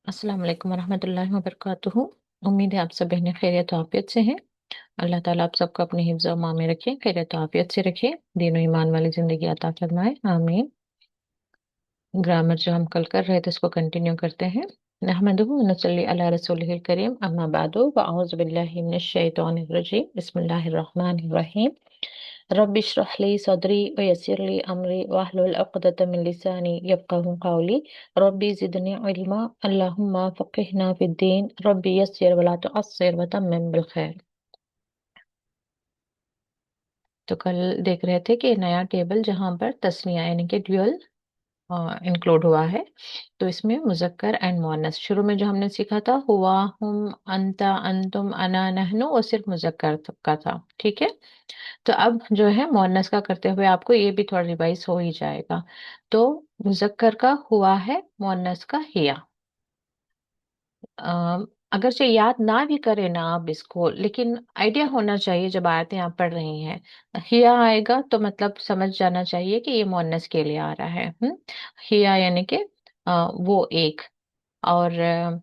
अस्सलाम वालेकुम वरहमतुल्लाहि वबरकातुहू। उम्मीद है आप सब बहनें खैरियत और आफियत से हैं। अल्लाह ताला आप सबको अपने हिफ्ज़ और मान में रखे, खैरियत और आफियत से रखे, दीन और ईमान वाली जिंदगी अता फरमाए, आमीन। ग्रामर जो हम कल कर रहे थे उसको कंटिन्यू करते हैं। नहमदुहु व नसल्ली अला रसूलिहिल करीम, अम्मा बादु व अऊज़ु बिल्लाहि मिनश शैतानिर रजीम, बिस्मिल्लाहिर रहमानिर रहीम। रब्बि इश्रह ली सदरी व यस्सिर ली अमरी वाहलुल उक़दतम मिन लिसानी यफ़क़हू क़ौली। रब्बी ज़िदनी इल्मा, अल्लाहुम्मा फ़क़िहना फ़िद्दीन, रब्बी यस्सिर व ला तुअस्सिर व तम्मिम बिल खैर। तो कल देख रहे थे कि नया टेबल जहां पर तस्निया यानी कि ड्यूअल इंक्लूड हुआ है। तो इसमें मुज़क्कर एंड मुअन्नस शुरू में जो हमने सीखा था, हुआ, हुम, अंता, अंतुम, अना, नहनु, वो सिर्फ मुज़क्कर का था। ठीक है। तो अब जो है मुअन्नस का करते हुए आपको ये भी थोड़ा रिवाइज हो ही जाएगा। तो मुज़क्कर का हुआ है, मुअन्नस का हिया। अ, अगर से याद ना भी करें ना आप इसको, लेकिन आइडिया होना चाहिए जब आयतें आप पढ़ रही हैं। हिया आएगा तो मतलब समझ जाना चाहिए कि ये मुअन्नस के लिए आ रहा है। हिया यानी कि वो एक। और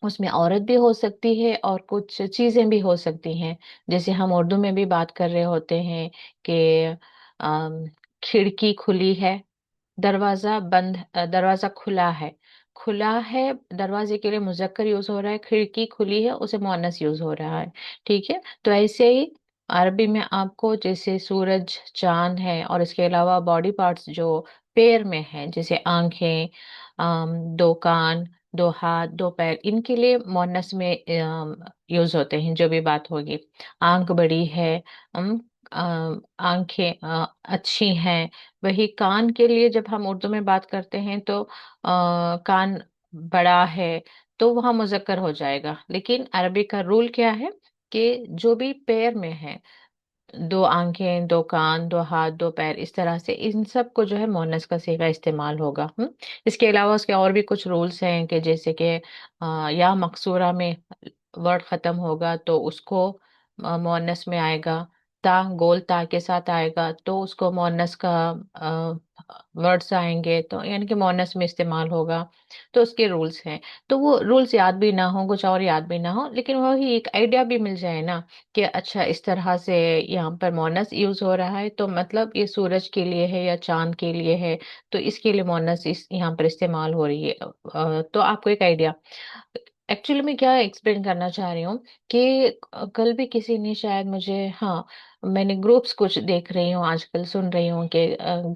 उसमें औरत भी हो सकती है और कुछ चीजें भी हो सकती हैं। जैसे हम उर्दू में भी बात कर रहे होते हैं कि अम, खिड़की खुली है, दरवाजा बंद, दरवाजा खुला है। खुला है दरवाजे के लिए मुजक्कर यूज हो रहा है, खिड़की खुली है उसे मुअन्नस यूज हो रहा है। ठीक है। तो ऐसे ही अरबी में आपको जैसे सूरज, चांद है और इसके अलावा बॉडी पार्ट्स जो पैर में है, जैसे आंखें, दो कान, दो हाथ, दो पैर, इनके लिए मुअन्नस में यूज होते हैं जो भी बात होगी। आंख बड़ी है, आंखें अच्छी हैं। वही कान के लिए जब हम उर्दू में बात करते हैं तो कान बड़ा है, तो वहाँ मुज़क्कर हो जाएगा। लेकिन अरबी का रूल क्या है कि जो भी पैर में है, दो आंखें, दो कान, दो हाथ, दो पैर, इस तरह से इन सब को जो है मुअन्नस का सीगा इस्तेमाल होगा। इसके अलावा उसके और भी कुछ रूल्स हैं कि जैसे कि या मकसूरा में वर्ड खत्म होगा तो उसको मुअन्नस में आएगा। ता गोल ता के साथ आएगा तो उसको मुअन्नस का वर्ड्स आएंगे, तो यानी कि मुअन्नस में इस्तेमाल होगा। तो उसके रूल्स हैं। तो वो रूल्स याद भी ना हो, कुछ और याद भी ना हो, लेकिन वही एक आइडिया भी मिल जाए ना कि अच्छा इस तरह से यहाँ पर मोनस यूज हो रहा है, तो मतलब ये सूरज के लिए है या चांद के लिए है, तो इसके लिए मोनस इस यहाँ पर इस्तेमाल हो रही है। तो आपको एक आइडिया। एक्चुअली मैं क्या एक्सप्लेन करना चाह रही हूँ कि कल भी किसी ने शायद मुझे, हाँ, मैंने ग्रुप्स कुछ देख रही हूँ आजकल, सुन रही हूँ कि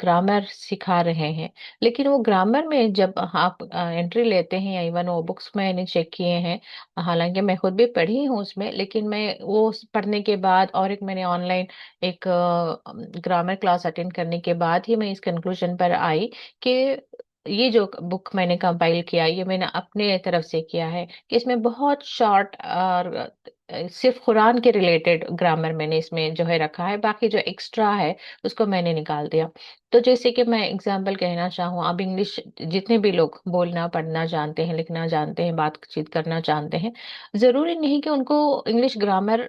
ग्रामर सिखा रहे हैं। लेकिन वो ग्रामर में जब आप एंट्री लेते हैं, या इवन वो बुक्स मैंने चेक किए हैं, हालांकि मैं खुद भी पढ़ी हूँ उसमें, लेकिन मैं वो पढ़ने के बाद और एक मैंने ऑनलाइन एक ग्रामर क्लास अटेंड करने के बाद ही मैं इस कंक्लूजन पर आई कि ये जो बुक मैंने कंपाइल किया, ये मैंने अपने तरफ से किया है कि इसमें बहुत शॉर्ट और सिर्फ कुरान के रिलेटेड ग्रामर मैंने इसमें जो है रखा है, बाकी जो एक्स्ट्रा है उसको मैंने निकाल दिया। तो जैसे कि मैं एग्जांपल कहना चाहूँ, अब इंग्लिश जितने भी लोग बोलना पढ़ना जानते हैं, लिखना जानते हैं, बातचीत करना जानते हैं, जरूरी नहीं कि उनको इंग्लिश ग्रामर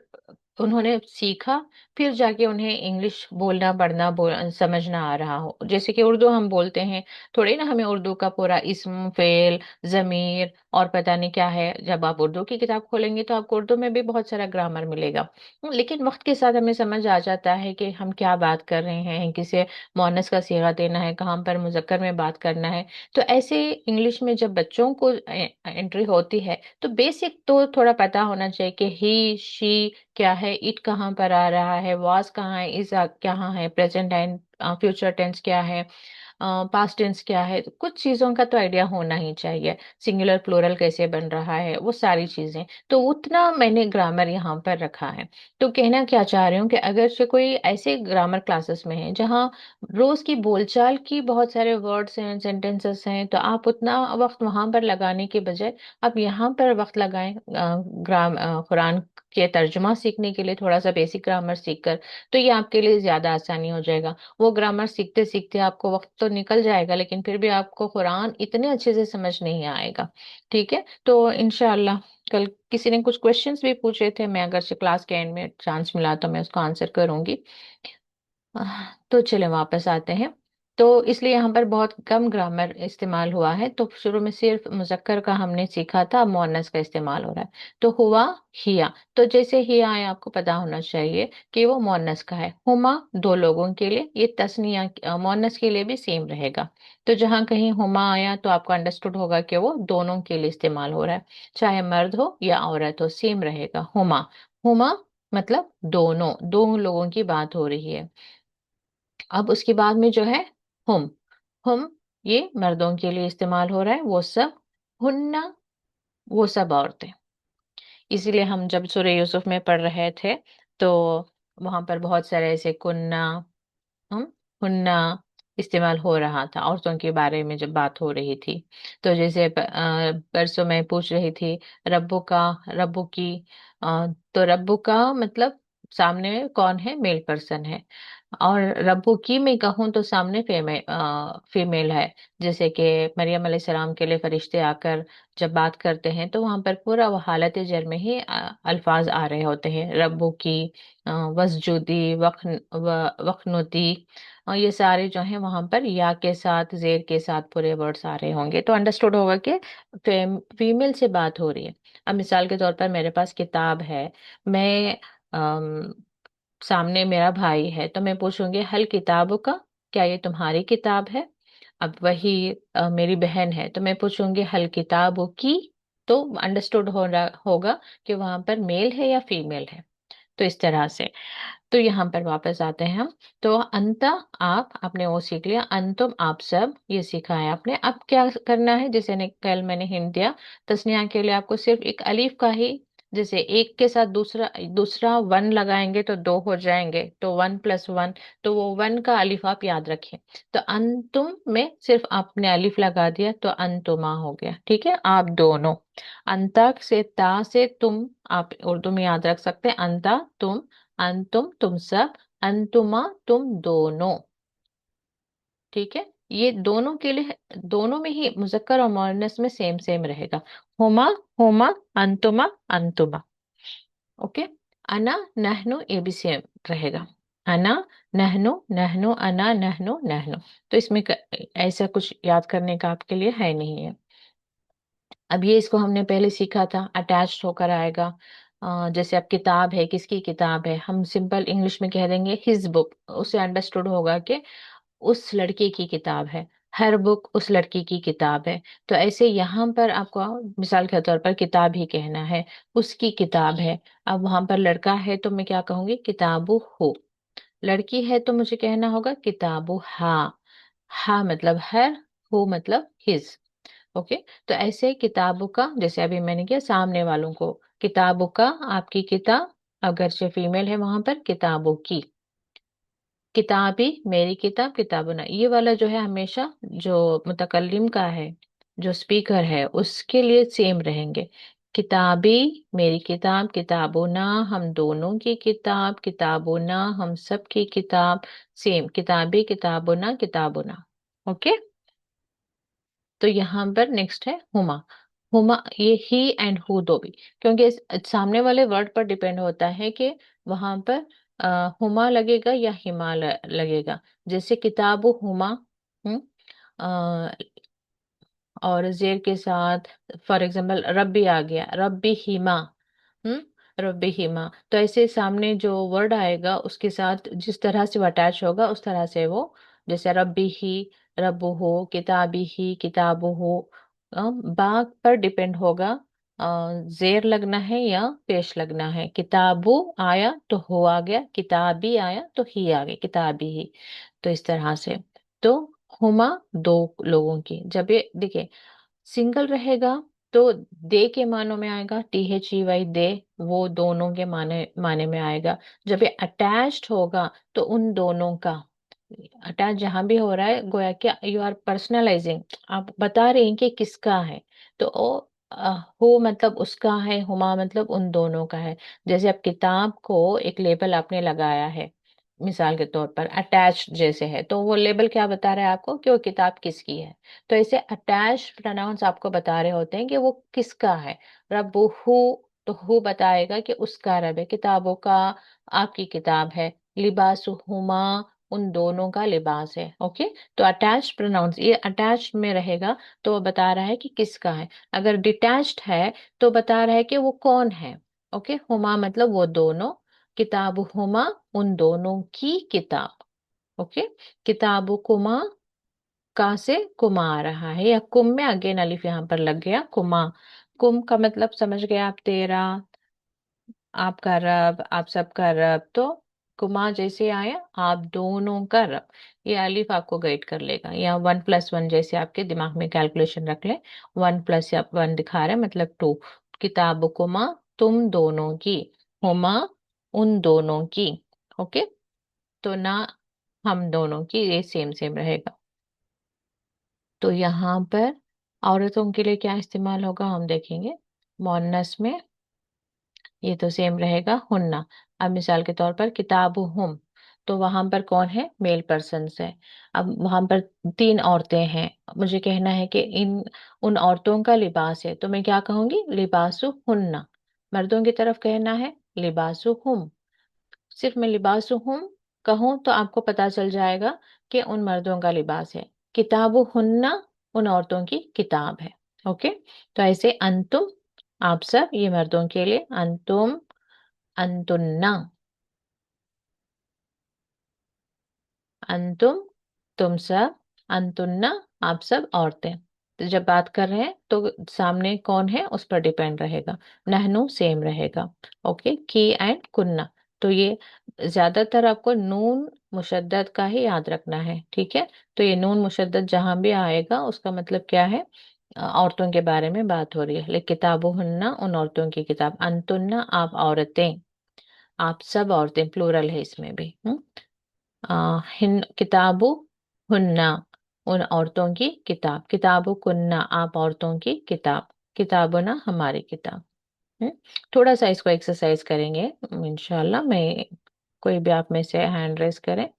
उन्होंने सीखा फिर जाके उन्हें इंग्लिश बोलना पढ़ना समझना आ रहा हो। जैसे कि उर्दू हम बोलते हैं, थोड़ी ना हमें उर्दू का पूरा इस्म, फेल, जमीर और पता नहीं क्या है, जब आप उर्दू की किताब खोलेंगे तो आपको उर्दू में भी बहुत सारा ग्रामर मिलेगा। लेकिन वक्त के साथ हमें समझ आ जाता है कि हम क्या बात कर रहे हैं, किसे मुअन्नस का सिगा देना है, कहाँ पर मुजक्कर में बात करना है। तो ऐसे इंग्लिश में जब बच्चों को एंट्री होती है तो बेसिक तो थोड़ा पता होना चाहिए कि ही, शी क्या है, इट कहाँ पर आ रहा है, वाज कहाँ है, इज कहाँ है, प्रेजेंट एंड फ्यूचर टेंस क्या है, पास्ट टेंस क्या है, तो कुछ चीजों का तो आइडिया होना ही चाहिए। सिंगुलर प्लूरल कैसे बन रहा है, वो सारी चीजें, तो उतना मैंने ग्रामर यहाँ पर रखा है। तो कहना क्या चाह रही हूँ कि अगर से कोई ऐसे ग्रामर क्लासेस में है जहाँ रोज की बोलचाल की बहुत सारे वर्ड्स हैं, सेंटेंसेस हैं, तो आप उतना वक्त वहां पर लगाने के बजाय आप यहाँ पर वक्त लगाएं कुरान के तर्जुमा सीखने के लिए, थोड़ा सा बेसिक ग्रामर सीखकर, तो ये आपके लिए ज्यादा आसानी हो जाएगा। वो ग्रामर सीखते सीखते आपको वक्त तो निकल जाएगा, लेकिन फिर भी आपको कुरान इतने अच्छे से समझ नहीं आएगा। ठीक है। तो इंशाल्लाह कल किसी ने कुछ क्वेश्चंस भी पूछे थे, मैं अगर से क्लास के एंड में चांस मिला तो मैं उसको आंसर करूंगी। तो चले वापस आते हैं। तो इसलिए यहाँ पर बहुत कम ग्रामर इस्तेमाल हुआ है। तो शुरू में सिर्फ मुजक्कर का हमने सीखा था, मुअन्नस का इस्तेमाल हो रहा है। तो हुआ, हिया। तो जैसे हिया है, आपको पता होना चाहिए कि वो मुअन्नस का है। हुमा दो लोगों के लिए, ये तस्निया मुअन्नस के लिए भी सेम रहेगा। तो जहाँ कहीं हुमा आया तो आपको अंडरस्टूड होगा कि वो दोनों के लिए इस्तेमाल हो रहा है, चाहे मर्द हो या औरत हो, सेम रहेगा। हुमा, हुमा मतलब दोनों, दो लोगों की बात हो रही है। अब उसके बाद में जो है हुम, हुम ये मर्दों के लिए इस्तेमाल हो रहा है, वो सब। हुन्ना वो सब औरतें। इसीलिए हम जब सूरह यूसुफ में पढ़ रहे थे तो वहां पर बहुत सारे ऐसे कुन्ना, हम, हुन्ना इस्तेमाल हो रहा था औरतों के बारे में जब बात हो रही थी। तो जैसे परसों मैं पूछ रही थी रब्बू का, रब्बू की, तो रब्बू का मतलब सामने कौन है, मेल पर्सन है। और रब्बू की मैं कहूँ तो सामने फीमेल है। जैसे कि मरियम अलैहिस्सलाम के लिए फरिश्ते आकर जब बात करते हैं तो वहां पर पूरा वो हालत जर में ही अल्फाज आ रहे होते हैं, रब्बू की, वसजुदी, वखनुती, और ये सारे जो हैं वहां पर या के साथ, जेर के साथ पूरे वर्ड्स आ रहे होंगे। तो अंडरस्टूड होगा कि फीमेल से बात हो रही है। अब मिसाल के तौर पर मेरे पास किताब है, मैं सामने मेरा भाई है, तो मैं पूछूंगी हल किताबों का, क्या ये तुम्हारी किताब है। अब वही मेरी बहन है तो मैं पूछूंगी हल किताबों की। तो अंडरस्टूड हो रहा होगा कि वहां पर मेल है या फीमेल है। तो इस तरह से। तो यहाँ पर वापस आते हैं हम। तो अंत आप, आपने वो सीख लिया, अंतुम आप सब, ये सीखा है आपने। अब क्या करना है, जैसे ने कल मैंने हिंट दिया, तस्नीया के लिए आपको सिर्फ एक अलीफ का ही, जैसे एक के साथ दूसरा दूसरा वन लगाएंगे तो दो हो जाएंगे, तो वन प्लस वन, तो वो वन का अलीफ आप याद रखिए। तो अंतुम में सिर्फ आपने अलीफ लगा दिया तो अंतुमा हो गया, ठीक है, आप दोनों। अंतक से ता से तुम, आप उर्दू में याद रख सकते हैं, अंता तुम, अंतुम तुम सब, अंतुमा तुम दोनों। ठीक है, ये दोनों के लिए, दोनों में ही मुजक्कर और मुअन्नस में सेम सेम रहेगा। हुमा, हुमा, अंतुमा, अंतुमा। ओके। अना, नहनु, ये भी सेम रहेगा। अना, नहनु, नहनु, अना, नहनु, नहनु। तो इसमें ऐसा कुछ याद करने का आपके लिए है नहीं है। अब ये इसको हमने पहले सीखा था, अटैच्ड होकर आएगा। जैसे अब किताब है, किसकी किताब है, हम सिंपल इंग्लिश में कह देंगे हिज बुक, उसे अंडरस्टूड होगा कि उस लड़के की किताब है। हर बुक उस लड़की की किताब है। तो ऐसे यहाँ पर आपको मिसाल के तौर पर किताब ही कहना है, उसकी किताब है। अब वहां पर लड़का है तो मैं क्या कहूंगी, किताबु हो। लड़की है तो मुझे कहना होगा किताबु हा। हा मतलब हर, हो मतलब हिज। ओके। तो ऐसे किताबों का, जैसे अभी मैंने किया सामने वालों को, किताबों का, आपकी किताब, अगर से फीमेल है वहां पर किताबों की, किताबी मेरी किताब, किताबों ना, ये वाला जो है हमेशा जो मुतकल्लिम का है, जो स्पीकर है उसके लिए सेम रहेंगे। किताबी मेरी किताब, किताबों ना हम दोनों की किताब, किताबों ना हम सब की किताब। सेम, किताबी, किताबों ना, किताबों ना। ओके। तो यहाँ पर नेक्स्ट है हुमा। हुमा ये ही एंड हु दो भी, क्योंकि सामने वाले वर्ड पर डिपेंड होता है कि वहां पर हुमा लगेगा या हिमा लगेगा। जैसे किताबु हुमा, हम्म, अ, और जेर के साथ फॉर एग्जाम्पल रब्बी आ गया, रब्बी हिमा, रब्बी हिमा। तो ऐसे सामने जो वर्ड आएगा उसके साथ जिस तरह से वो अटैच होगा उस तरह से वो, जैसे रब्बी ही, रब्बू हो, किताबी ही, किताबु हो। बा पर डिपेंड होगा, जेर लगना है या पेश लगना है। किताबु आया तो हो आ गया, किताबी आया तो ही आ गया, किताबी ही। तो इस तरह से। तो हुमा दो लोगों की, जब ये देखिए सिंगल रहेगा तो दे के मानों में आएगा, THEY दे, वो दोनों के माने में आएगा। जब ये अटैच्ड होगा तो उन दोनों का, अटैच जहां भी हो रहा है गोया कि यू आर पर्सनलाइजिंग, आप बता रहे हैं कि किसका है। तो ओ हो मतलब उसका है, हुमा मतलब उन दोनों का है। जैसे अब किताब को एक लेबल आपने लगाया है, मिसाल के तौर पर अटैच्ड जैसे है, तो वो लेबल क्या बता रहा है आपको कि वो किताब किसकी है। तो ऐसे अटैच प्रोनाउंस आपको बता रहे होते हैं कि वो किसका है। रब्बुहु, तो हु बताएगा कि उसका रब है, किताबों का आपकी किताब है। लिबासुहुमा उन दोनों का लिबास है। ओके, तो अटैच प्रोनाउंस ये अटैच में रहेगा तो वो बता रहा है कि किसका है। अगर डिटैच्ड है तो बता रहा है कि वो कौन है। ओके, हुमा मतलब वो दोनों, किताब हुमा उन दोनों की किताब। ओके, किताब कुमा, का से कुमा आ रहा है, या कुम में अगेन अलिफ यहाँ पर लग गया, कुमा। कुम का मतलब समझ गए आप, तेरा, आपका रब, आप सबका रब। तो कुमा जैसे आया आप दोनों का रब, ये अलिफ आपको गाइड कर लेगा। या 1+1 जैसे आपके दिमाग में कैलकुलेशन रख ले, 1+1 दिखा रहा है मतलब 2। किताब कुमा तुम दोनों की, हुमा उन दोनों की। ओके, तो ना हम दोनों की, ये सेम सेम रहेगा। तो यहाँ पर औरतों के लिए क्या इस्तेमाल होगा हम देखेंगे। मोन्नस में ये तो सेम रहेगा, हुन्ना। अब मिसाल के तौर पर किताब हुम, तो वहां पर कौन है, मेल पर्सन है। अब वहां पर 3 औरतें हैं, मुझे कहना है कि इन उन औरतों का लिबास है, तो मैं क्या कहूंगी, लिबासु हुन्ना। मर्दों की तरफ कहना है लिबासु हुम। सिर्फ मैं लिबासु हुम कहूं तो आपको पता चल जाएगा कि उन मर्दों का लिबास है। किताबु हुन्ना उन औरतों की किताब है। ओके, तो ऐसे अंतुम, आप सब, ये मर्दों के लिए अंतुम, अंतुन्ना, अंतुम तुम सब, अंतुन्ना आप सब औरतें। तो जब बात कर रहे हैं तो सामने कौन है उस पर डिपेंड रहेगा। नहनु सेम रहेगा। ओके, की एंड कुन्ना, तो ये ज्यादातर आपको नून मुशद्दद का ही याद रखना है, ठीक है। तो ये नून मुशद्दद जहां भी आएगा उसका मतलब क्या है, औरतों के बारे में बात हो रही है। लेकिन किताबुहुन्ना उन औरतों की किताब, अंतुन्ना आप औरतें, आप सब औरतें, प्लूरल है इसमें भी। हिन किताबु हुन्ना उन औरतों की किताब, किताबु कुन्ना आप औरतों की किताब, किताबुना हमारी किताब। हम्म, थोड़ा सा इसको एक्सरसाइज करेंगे इंशाल्लाह। मैं, कोई भी आप में से हैंड रेस करें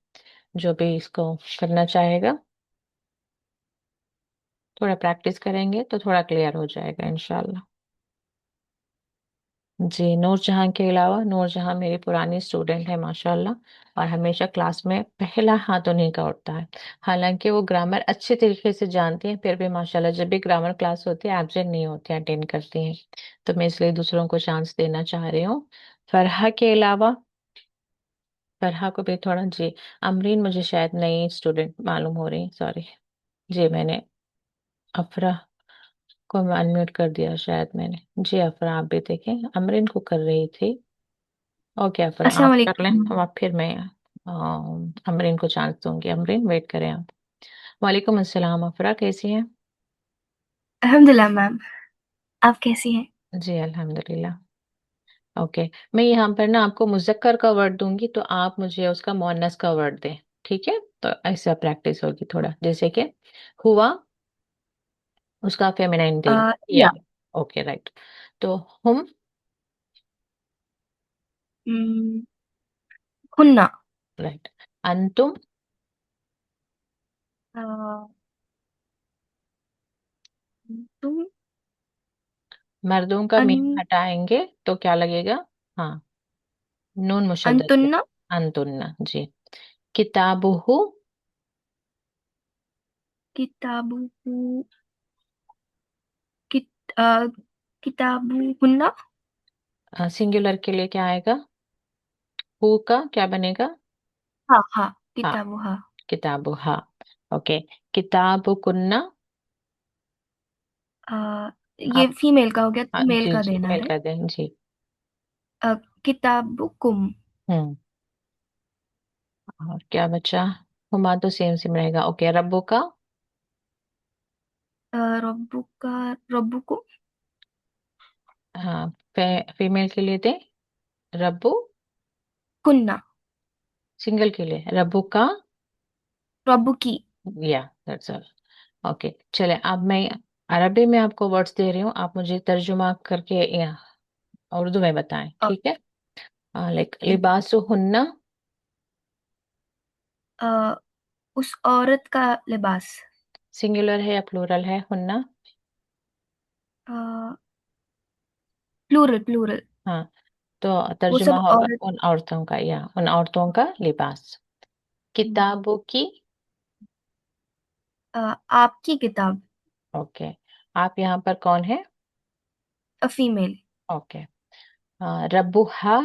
जो भी इसको करना चाहेगा। थोड़ा प्रैक्टिस करेंगे तो थोड़ा क्लियर हो जाएगा इंशाल्लाह। जी, नूरजहां के अलावा, नूरजहां मेरी पुरानी स्टूडेंट है माशाल्लाह, और हमेशा क्लास में पहला हाथ उन्हीं का उठता है। हालांकि वो ग्रामर अच्छे तरीके से जानती हैं, फिर भी माशाल्लाह जब भी ग्रामर क्लास होती है एब्सेंट नहीं होती हैं, अटेंड करती हैं। तो मैं इसलिए दूसरों को चांस देना चाह रही हूँ। फरहा के अलावा, फरहा को भी थोड़ा, जी। अमरीन मुझे शायद नई स्टूडेंट मालूम हो रही, सॉरी। जी, मैंने अफरा को अनम्यूट कर दिया शायद मैंने। जी अफरा आप भी देखें, अमरीन को कर रही थी। ओके अफरा अस्सलाम आप कर लें, वालेकुम। अब आप, फिर मैं अमरीन को चांस दूंगी। अमरीन वेट करें आप। वालेकुम अस्सलाम, अफरा कैसी हैं? अल्हम्दुलिल्लाह मैम, आप कैसी हैं? जी अल्हम्दुलिल्लाह। ओके, मैं यहाँ पर ना आपको मुज़क्कर का वर्ड दूंगी तो आप मुझे उसका मुअन्नस का वर्ड दें, ठीक है। तो ऐसा प्रैक्टिस होगी थोड़ा, जैसे कि हुआ, उसका फेमिनाइन दे, या। या। Okay right. तो हम, हम्म, हुन्ना। राइट। अंतुम, अ, तुम। मर्दों का अन मीम हटाएंगे तो क्या लगेगा, हाँ, नून मुशद्दद के, अंतुन्ना। अंतुन्ना, जी। किताबुहु, किताबु कित, अ, किताबु हुन्ना। सिंगुलर के लिए क्या आएगा, हु का क्या बनेगा, हाँ हाँ, हाँ, किताबु हाँ। किताबु हाँ। ओके, किताबु कुन्ना, अ, ये आप, फीमेल का हो गया हाँ, तो मेल जी का जी देना मेल है। कर दें जी। किताबु कुम। हम्म, और क्या बचा, हुमा तो सेम सेम रहेगा। ओके, रब्बू का, रब्बु का, रब्बु को। हाँ, फीमेल के लिए दें, रब्बू, कुन्ना। सिंगल के लिए रब्बू का, रब्बु की। या, दैट्स ऑल। ओके, चले अब मैं अरबी में आपको वर्ड्स दे रही हूँ, आप मुझे तर्जुमा करके या उर्दू में बताएं, अ, ठीक है। लाइक लिबासु हुन्ना, अ, उस औरत का लिबास। सिंगुलर है या प्लूरल है हुन्ना, प्लूरल प्लूरल। हाँ। तो वो तर्जुमा सब होगा औरत। उन औरतों का, या उन औरतों का लिबास। किताबों की। आपकी किताब। ओके। आप यहाँ पर कौन है? फीमेल। ओके। रबुहा।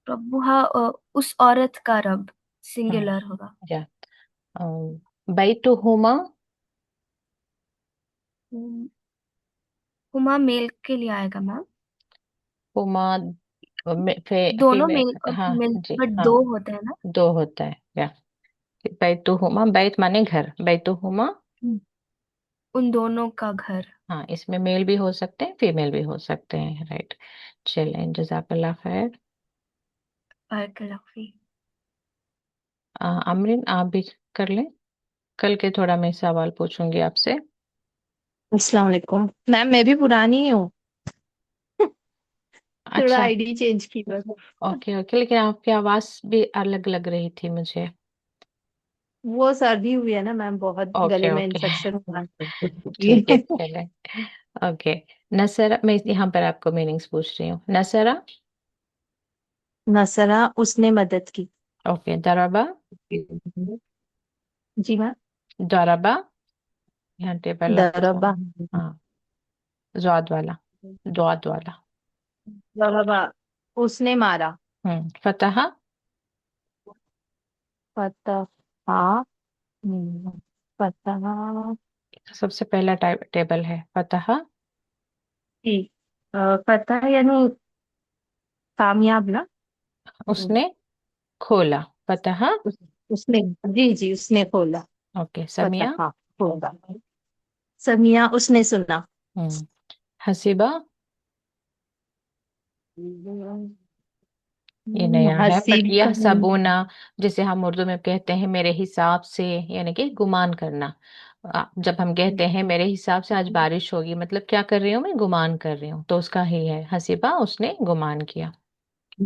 प्रभु, हाँ, उस औरत का रब। सिंगुलर होगा। या बैतुहुमा। हम्म, हुमा मेल के लिए आएगा मैम। हुमा दोनों फीमेल। मेल और हाँ फीमेल, जी, बट हाँ। दो होते हैं ना। दो होता है, या बैतुहुमा, बैत माने घर, बैतुहुमा। हम्म। उन दोनों का घर। हाँ, इसमें मेल भी हो सकते हैं, फीमेल भी हो सकते हैं, राइट। चलें, जजाकल्ला खैर। बारकल्लाफी। अमरीन, आप भी कर लें। कल के थोड़ा मैं सवाल पूछूंगी आपसे। अस्सलाम वालेकुम मैम, मैं भी पुरानी हूँ। थोड़ा अच्छा। आईडी चेंज की बस। ओके ओके, लेकिन आपकी आवाज भी अलग लग रही थी मुझे। वो सर्दी हुई है ना मैम, बहुत ओके गले में ओके। इन्फेक्शन हुआ है। ठीक है, चले। ओके। नसरा, मैं यहाँ पर आपको मीनिंग्स पूछ रही हूँ। नसरा। नसरा, उसने मदद की। ओके। दरबा। जी मैम। दरबा। यहाँ टेबल आपको। दरबा। हाँ, जॉद वाला, जॉद वाला। दरबा, उसने मारा। फतह। फतह। हाँ। फतह। सबसे पहला टेबल है फतह। जी। फतह यानी कामयाब ना। उसने खोला। फतह। उस, उसने, जी जी, उसने खोला। ओके। फतह, समिया। हाँ, खोला। समिया, उसने सुना। हम्म हसीबा। ये नया है, बट हसीब का। यह सबूना, जिसे हम उर्दू में कहते हैं मेरे हिसाब से, यानी कि गुमान करना। जब हम कहते हैं मेरे हिसाब से आज बारिश होगी, मतलब क्या कर रही हूँ मैं? गुमान कर रही हूँ, तो उसका ही है हसीबा, उसने गुमान किया।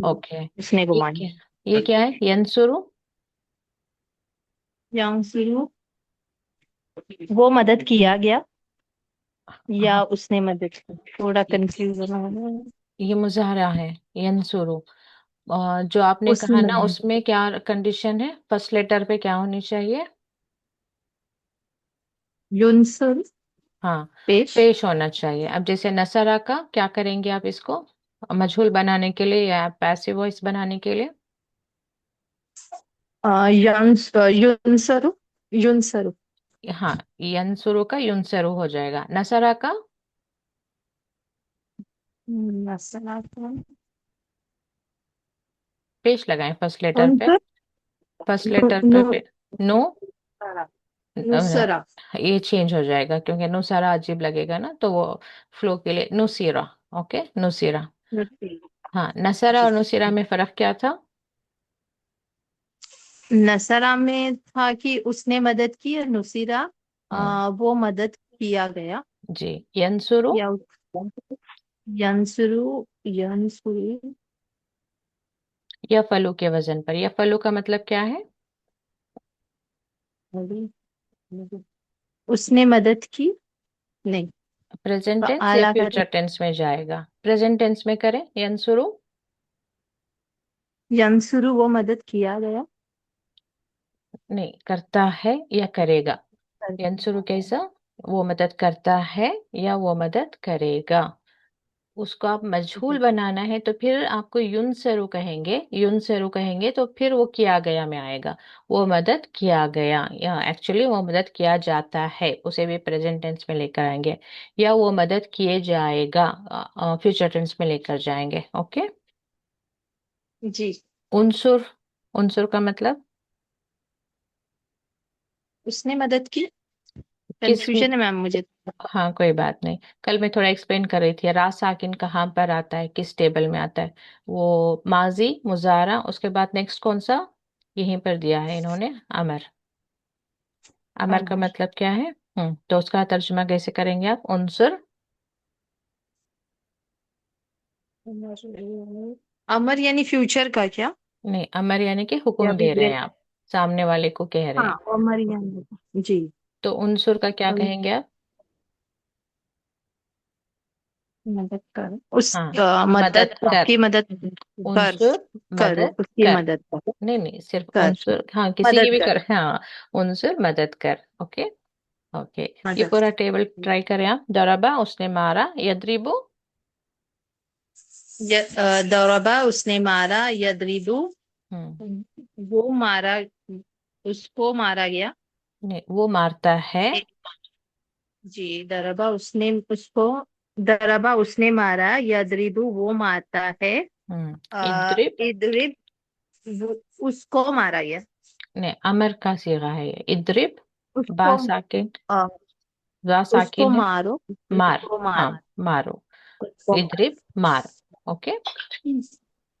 ओके। उसने ये घुमाई। क्या? ये क्या है? यंसुरु। यांग, वो मदद किया गया या हाँ, उसने मदद की, थोड़ा कंफ्यूजन हो रहा है। ये मुजाहरा है। यंसुरु। जो आपने कहा उसने। ना, उसमें क्या कंडीशन है? फर्स्ट लेटर पे क्या होनी चाहिए? युनसन। हाँ, पेश। पेश होना चाहिए। अब जैसे नसरा का क्या करेंगे आप इसको मजहूल बनाने के लिए या पैसिव वॉइस बनाने के लिए? युनसरु। युनसरु। हाँ, यंसुरु का युनसरु हो जाएगा। नसरा का नसरा का पेश लगाएं फर्स्ट लेटर पे। उनसर। फर्स्ट नु, लेटर नु, पे नो। नुसरा। ये चेंज हो जाएगा क्योंकि नुसारा अजीब लगेगा ना, तो वो फ्लो के लिए नुसीरा। ओके, नुसीरा। हाँ, नसरा जी। और नुसीरा में फर्क क्या था? नसरा में था कि उसने मदद की, और नुसीरा हम्म वो मदद किया गया। जी। यंसुरु या यंसुरु। यंसुरु। या फलू के वजन पर, या फलू का मतलब क्या है? उसने मदद की। नहीं। प्रेजेंट तो टेंस या आला का फ्यूचर टेंस में जाएगा? प्रेजेंट टेंस में करें यंसुरु। यंसुरु, वो मदद किया गया। नहीं, करता है या करेगा? यंसुरु कैसा? वो मदद करता है या वो मदद करेगा? उसको आप मजहूल बनाना है तो फिर आपको युनसरु कहेंगे। युनसरु कहेंगे तो फिर वो किया गया में आएगा। वो मदद किया गया, या एक्चुअली वो मदद किया जाता है, उसे भी प्रेजेंट टेंस में लेकर आएंगे। या वो मदद किए जाएगा, फ्यूचर टेंस में लेकर जाएंगे। ओके। जी। उनसुर। उनसुर का मतलब उसने मदद की। किस? कंफ्यूजन है मैम मुझे। हाँ, कोई बात नहीं। कल मैं थोड़ा एक्सप्लेन कर रही थी, रा साकिन कहाँ पर आता है, किस टेबल में आता है। वो माजी, मुजारा, उसके बाद नेक्स्ट कौन सा? यहीं पर दिया है इन्होंने, अमर। अमर का अमर। मतलब क्या है? तो उसका तर्जुमा कैसे करेंगे आप? उनसुर। अमर यानी फ्यूचर का क्या? नहीं, अमर यानी कि या हुक्म भी दे रहे हैं direct? आप, सामने वाले को कह रहे हाँ, हैं। अमर यानी, जी। तो उनसुर का क्या अम, कहेंगे आप? मदद कर उस हाँ, मदद मदद कर, की मदद कर उनसुर करो मदद उसकी कर। मदद कर नहीं नहीं, सिर्फ कर उनसुर, हाँ किसी की मदद भी कर कर, हाँ उनसुर मदद कर। ओके। ओके। ये मदद पूरा टेबल ट्राई करें आप। दरबा उसने मारा, यद्रिबू। दौरबा उसने मारा, यदरिबू हम्म। वो मारा, उसको मारा गया। नहीं, वो मारता है। जी, दरबा उसने मारा, यदरिबू वो मारता है। इद्रिब। इदरिब उसको मारा गया। नहीं, अमर का सीगा है ये। इद्रिब, बा उसको साकिन, अ, रा उसको साकिन है। मारो, मार, उसको हाँ मारो, मारो। उसको इद्रिब, मार। ओके।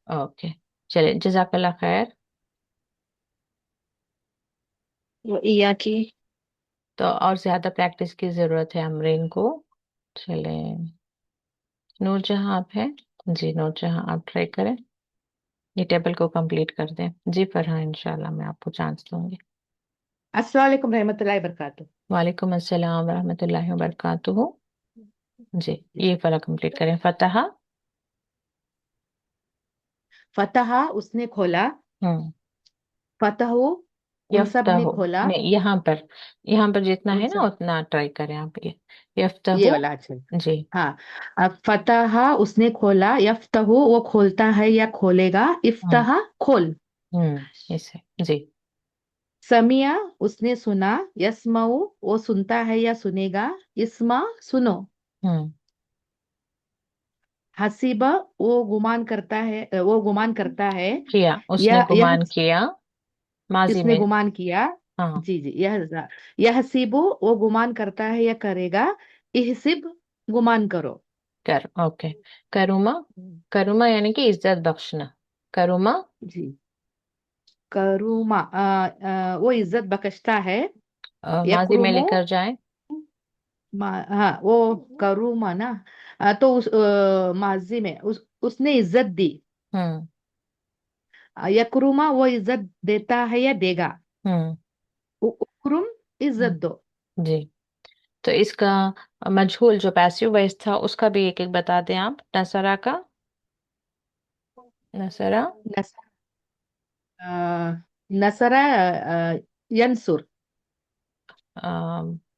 ओके। चलिए, जजाकल्ला खैर। मारो। इया की तो और ज्यादा प्रैक्टिस की जरूरत है अमरीन को। चले, नूरजहां आप है। जी नूरजहां, आप ट्राई करें, ये टेबल को कंप्लीट कर दें। जी फरहान, इंशाल्लाह मैं आपको चांस दूंगी। अस्सलाम वालेकुम रहमतुल्लाहि वबरकातुहू। वालेकुम अस्सलाम रहमतुल्लाहि व बरकातुहू। जी, ये वाला कंप्लीट करें। फतहा। फतहा उसने खोला, हम्म। फतहु उन सब ने यफ्तहु। खोला, नहीं, यहाँ पर जितना उन है ना सब, उतना ट्राई करें आप। ये ये यफ्तहु। वाला अच्छा। जी। हाँ, अब फतहा उसने खोला, यफ्तहु वो खोलता है या खोलेगा, हम्म। इफ्तहा खोल। इसे। जी। समिया उसने सुना, यस्मऊ वो सुनता है या सुनेगा, इस्मा सुनो। हम्म। हसीबा वो गुमान करता है, किया, उसने यह गुमान किया, माजी इसने में। गुमान किया। हाँ। जी जी, यह हसीबो वो गुमान करता है या करेगा, इहसिब गुमान करो। कर। ओके। करुमा। करुमा यानी कि इज्जत बख्शना। करुमा। जी, करूमा वो इज्जत बख्शता है। माजी में यकरुमो लेकर जाए। हाँ वो करूमा ना, तो उस माजी में उसने इज्जत दी। हम्म। यकरुमा वो इज्जत देता है या देगा, हम्म। उकरुम इज्जत दो। जी। तो इसका मजहूल जो पैसिव वॉइस था उसका भी एक एक बता दें आप। नसरा का। नसरा। नस, नसरा यंसुर। अ,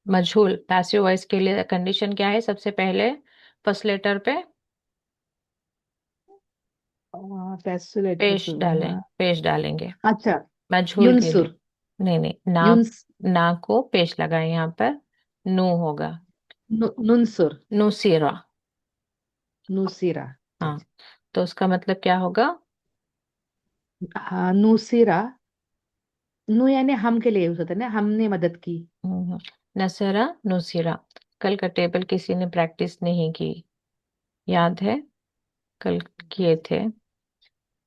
मजहूल पैसिव वॉइस के लिए कंडीशन क्या है? सबसे पहले फर्स्ट लेटर पे फैसिलेटर पेश डालें, पेश डालेंगे अच्छा, मजहूल के लिए। युनसुर, नहीं नहीं, ना। युन्स ना को पेश लगाए यहाँ पर। नू होगा। नुनसुर, नुसीरा। नुसीरा। हाँ। तो उसका मतलब क्या होगा? हाँ, नुसीरा, नु यानी हम के लिए यूज होता है ना, हमने मदद की। हम्म, नसरा, नुसीरा। कल का टेबल किसी ने प्रैक्टिस नहीं की, याद है? कल किए थे।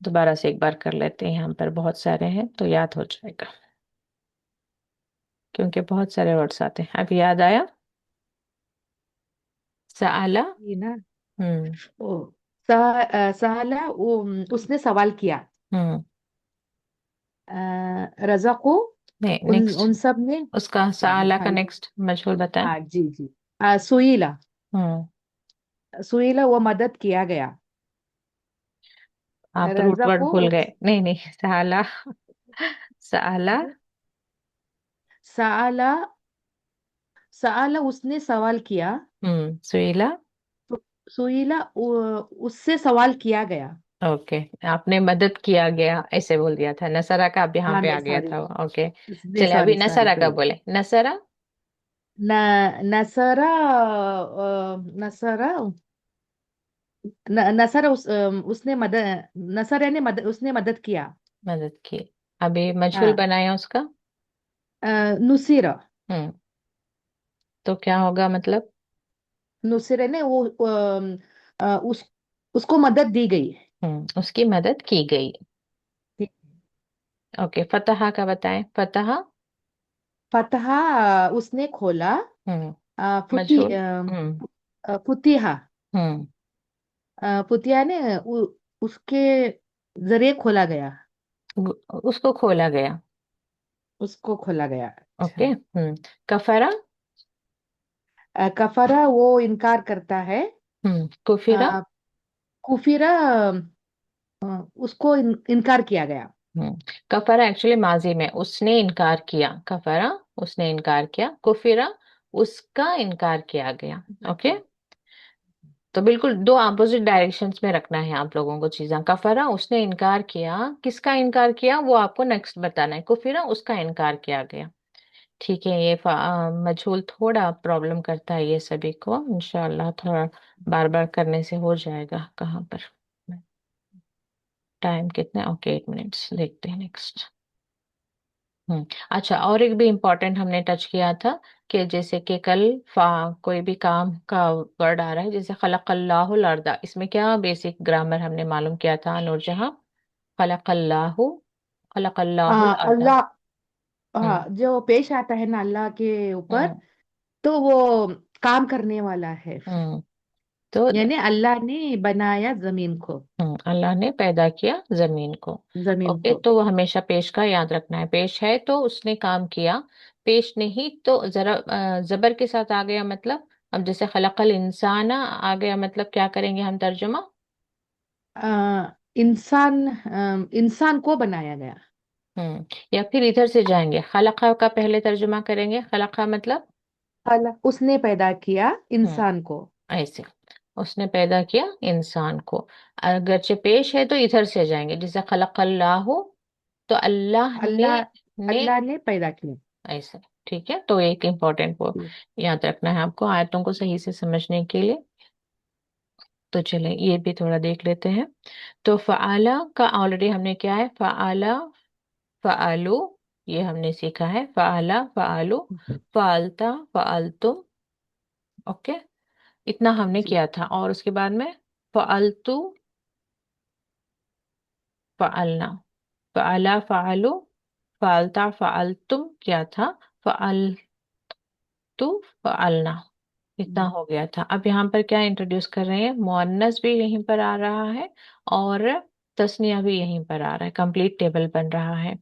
दोबारा से एक बार कर लेते हैं, यहाँ पर बहुत सारे हैं तो याद हो जाएगा, क्योंकि बहुत सारे वर्ड्स आते हैं। अभी याद आया? सआला। ये ना, हम्म। ओ साला वो उसने सवाल किया। हम्म। रज़ाको नहीं, उन नेक्स्ट। उन सब ने, उसका सआला का नेक्स्ट मजहूल बताएं। हाँ जी जी, सुईला, हम्म। सुईला वो मदद किया गया। आप रूट वर्ड रज़ाको भूल गए। नहीं नहीं, सआला। सआला। साला, साला उसने सवाल किया, सुईला। सुईला उससे सवाल किया गया। ओके। आपने मदद किया गया ऐसे बोल दिया था। नसरा का अब यहाँ हाँ पे नहीं आ गया सॉरी, था। ओके। नहीं चलिए, अभी सॉरी सॉरी नसरा का सॉरी, बोले। नसरा। न नसरा नसरा नसरा उसने मदद, नसरा ने मदद, उसने मदद किया। मदद की। अभी मजहूल हाँ, बनाया उसका। नुसीरा, हम्म। तो क्या होगा मतलब? नुसीरा ने वो उसको मदद दी गई। उसकी मदद की गई। ओके। फतहा का बताएं। फतहा। फतहा उसने खोला, हम्म। मजहूल। फुती हम्म। फुतिहा, हम्म। फुतिहा ने उसके जरिए खोला गया, उसको खोला गया। उसको खोला गया। ओके। अच्छा, कफरा। कफरा वो इनकार करता है। कुफिरा। कुफिरा, उसको इनकार किया गया। हम्म कफरा एक्चुअली माजी में, उसने इनकार किया। कफरा, उसने इनकार किया। कुफिरा, उसका इनकार किया गया। ओके, तो बिल्कुल दो अपोजिट डायरेक्शंस में रखना है आप लोगों को चीजें। कफरा, उसने इनकार किया। किसका इनकार किया वो आपको नेक्स्ट बताना है। कुफिरा, उसका इनकार किया गया। ठीक है, ये मजहूल थोड़ा प्रॉब्लम करता है ये सभी को। इंशाल्लाह थोड़ा बार बार करने से हो जाएगा। कहाँ पर टाइम कितना? Okay, 8 minutes. देखते हैं नेक्स्ट। अच्छा, और एक भी इम्पोर्टेंट हमने टच किया था कि जैसे कि कल कोई भी काम का वर्ड आ रहा है, जैसे खलक़ल्लाहुल अर्दा, इसमें क्या बेसिक ग्रामर हमने मालूम किया था नूरजहां? खलक़ल्लाहु, खलक़ल्लाहुल अर्दा। अल्लाह, हम्म हाँ, जो पेश आता है ना अल्लाह के ऊपर, हम्म तो वो काम करने वाला है। हम्म तो यानी अल्लाह ने बनाया जमीन को, अल्लाह ने पैदा किया जमीन को। जमीन ओके, को। तो वो हमेशा पेश का याद रखना है। पेश है तो उसने काम किया, पेश नहीं तो जरा जबर के साथ आ गया मतलब। अब जैसे खलकल इंसाना आ गया मतलब क्या करेंगे हम तर्जुमा? इंसान, इंसान को बनाया गया। या फिर इधर से जाएंगे, खलका का पहले तर्जुमा करेंगे। खलका मतलब उसने पैदा किया हम्म इंसान को। ऐसे, उसने पैदा किया इंसान को। अगरचे पेश है तो इधर से जाएंगे, जैसे खलकल्लाहु, तो अल्लाह अल्लाह, ने अल्लाह ने पैदा किया। ऐसे। ठीक है, तो एक इम्पोर्टेंट वो याद रखना है आपको आयतों को सही से समझने के लिए। तो चले ये भी थोड़ा देख लेते हैं। तो फ़आला का ऑलरेडी हमने क्या है, फ़आला, फ़आलू, ये हमने सीखा है। फ़आला, फ़आलू, फ़ालता, फ़ालतुम। ओके, इतना हमने जी। किया था। और उसके बाद में फ़अलतु, फ़अलना, फ़अला, फ़अलू, फ़ालता, फ़अलतुम क्या था? फ़अलतु, फ़अलना। इतना हो गया था। अब यहाँ पर क्या इंट्रोड्यूस कर रहे हैं? मुअन्नस भी यहीं पर आ रहा है और तस्निया भी यहीं पर आ रहा है। कंप्लीट टेबल बन रहा है।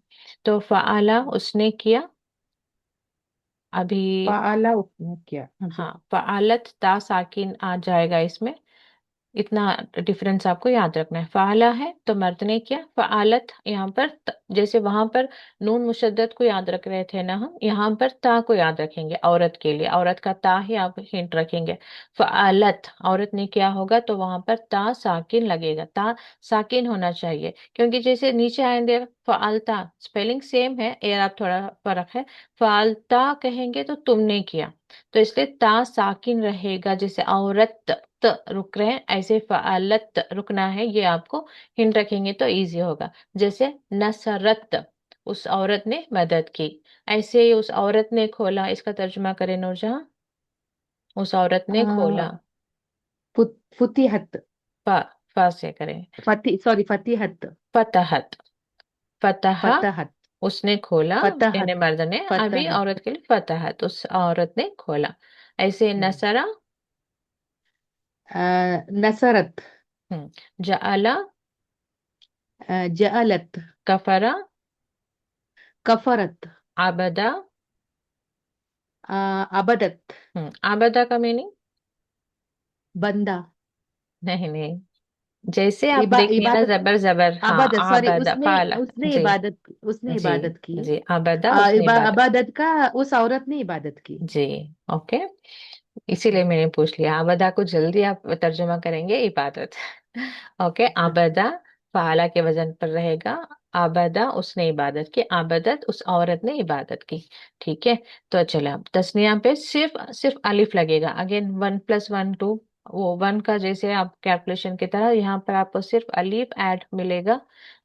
तो फ़आला, उसने किया। अभी पाला उसने किया। हाँ जी। हाँ, फ़आलत ता साकिन आ जाएगा इसमें। इतना डिफरेंस आपको याद रखना है। फ़ाला है तो मर्द ने किया। फ़आलत यहाँ पर जैसे वहां पर नून मुशद्दद को याद रख रहे थे ना, हम यहाँ पर ता को याद रखेंगे औरत के लिए। औरत का ता ही आप हिंट रखेंगे। फ़आलत, औरत ने क्या होगा तो वहां पर ता साकिन लगेगा। ता साकिन होना चाहिए, क्योंकि जैसे नीचे आएंगे फ़आलता, स्पेलिंग सेम है, एयर आप थोड़ा फर्क है। फ़ालता कहेंगे तो तुमने किया, तो इसलिए ता साकिन रहेगा। जैसे औरत रुक रहे हैं, ऐसे फ़आलत रुकना है। ये आपको हिंट रखेंगे तो इजी होगा। जैसे नसरत, उस औरत ने मदद की। ऐसे ही उस औरत ने खोला, इसका तर्जुमा करें नूरजहां। उस औरत ने खोला। फुतिहत, फा, फा से करें। फतिहत, फतहत, फतहा, फतहत, उसने खोला, यानी फतहत, मर्द ने। अभी फतहत। औरत के लिए फतहत, उस औरत ने खोला। ऐसे नसरा, नसरत, जअला, जअलत, कफरा, कफरत, आबदा। अबदत, आबदा का मीनिंग? बंदा। नहीं नहीं, जैसे आप देखेंगे ना, इबादत, जबर जबर, हाँ, अबदत, सॉरी, आबदा उसने फाला। उसने जी इबादत, उसने जी इबादत की। जी, आबदा, उसने इबादत। अबदत का, उस औरत ने इबादत की। जी, ओके, इसीलिए मैंने पूछ लिया। आबदा को जल्दी आप तर्जुमा करेंगे इबादत। ओके, आबदा फाला के वजन पर रहेगा। आबदा, उसने इबादत की। आबदत, उस औरत ने इबादत की। ठीक है, तो चलो अब तस्निया पे सिर्फ सिर्फ अलिफ लगेगा। अगेन 1+1 2, वो वन का जैसे आप कैलकुलेशन की तरह यहाँ पर आपको सिर्फ अलिफ ऐड मिलेगा।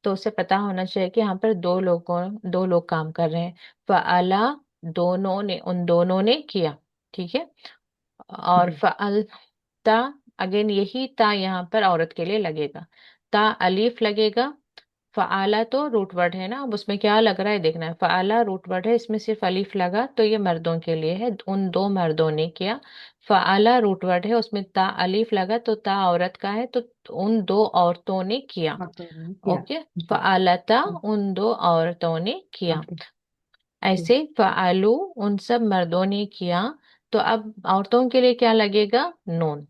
तो उसे पता होना चाहिए कि यहाँ पर दो लोग काम कर रहे हैं। फ़अला, दोनों ने, उन दोनों ने किया। ठीक है, और जी। फ़अलता, अगेन यही ता यहाँ पर औरत के लिए लगेगा। ता अलीफ लगेगा। फ़आला तो रूट वर्ड है ना, अब उसमें क्या लग रहा है देखना है। फ़आला रूट वर्ड है, इसमें सिर्फ अलीफ लगा तो ये मर्दों के लिए है, उन दो मर्दों ने किया। फ़आला रूट वर्ड है, उसमें ता अलीफ लगा तो ता औरत का है, तो उन दो औरतों ने किया। हाँ, तो किया। ओके, जी। फ़आलता, उन दो औरतों ने किया। ओके। जी। ऐसे फ़आलू, उन सब मर्दों ने किया। तो अब औरतों के लिए क्या लगेगा? नून।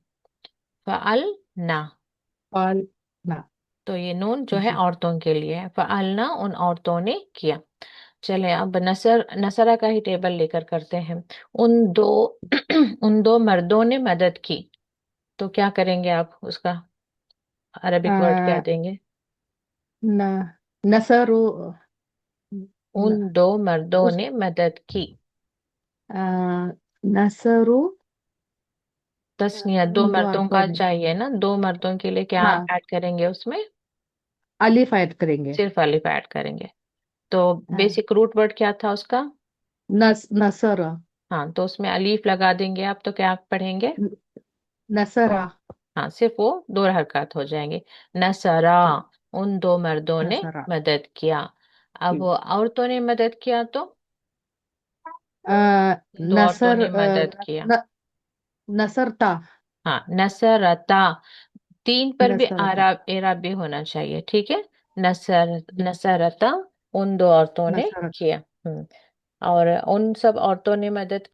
फअलना। फअलना। तो ये नून जो है जी। औरतों के लिए है, फअलना उन औरतों ने किया। चले अब नसरा का ही टेबल लेकर करते हैं। उन दो उन दो मर्दों ने मदद की, तो क्या करेंगे आप उसका अरबिक वर्ड क्या आ, देंगे? न नसरु उन न, दो मर्दों उस ने मदद की। आ, नसरु तस्निया दो उन दो मर्दों औरतों का ने। चाहिए ना, दो मर्दों के लिए क्या आप हाँ, ऐड करेंगे उसमें? अलिफ ऐड करेंगे। सिर्फ अलिफ ऐड करेंगे। तो हाँ, बेसिक रूट वर्ड क्या था उसका? नसर। हाँ, तो उसमें अलीफ लगा देंगे आप, तो क्या पढ़ेंगे? नसरा। हाँ, सिर्फ वो दो हरकत हो जाएंगे। नसरा, जी। उन दो मर्दों ने नसरा। मदद किया। अब जी। वो औरतों ने मदद किया तो आ, उन दो औरतों नसर ने मदद किया। नसरता। हाँ, नसरता। तीन पर भी नसरता। आराब एराब भी होना चाहिए, ठीक है। नसरता उन दो औरतों ने नसरता। किया। और उन सब औरतों ने मदद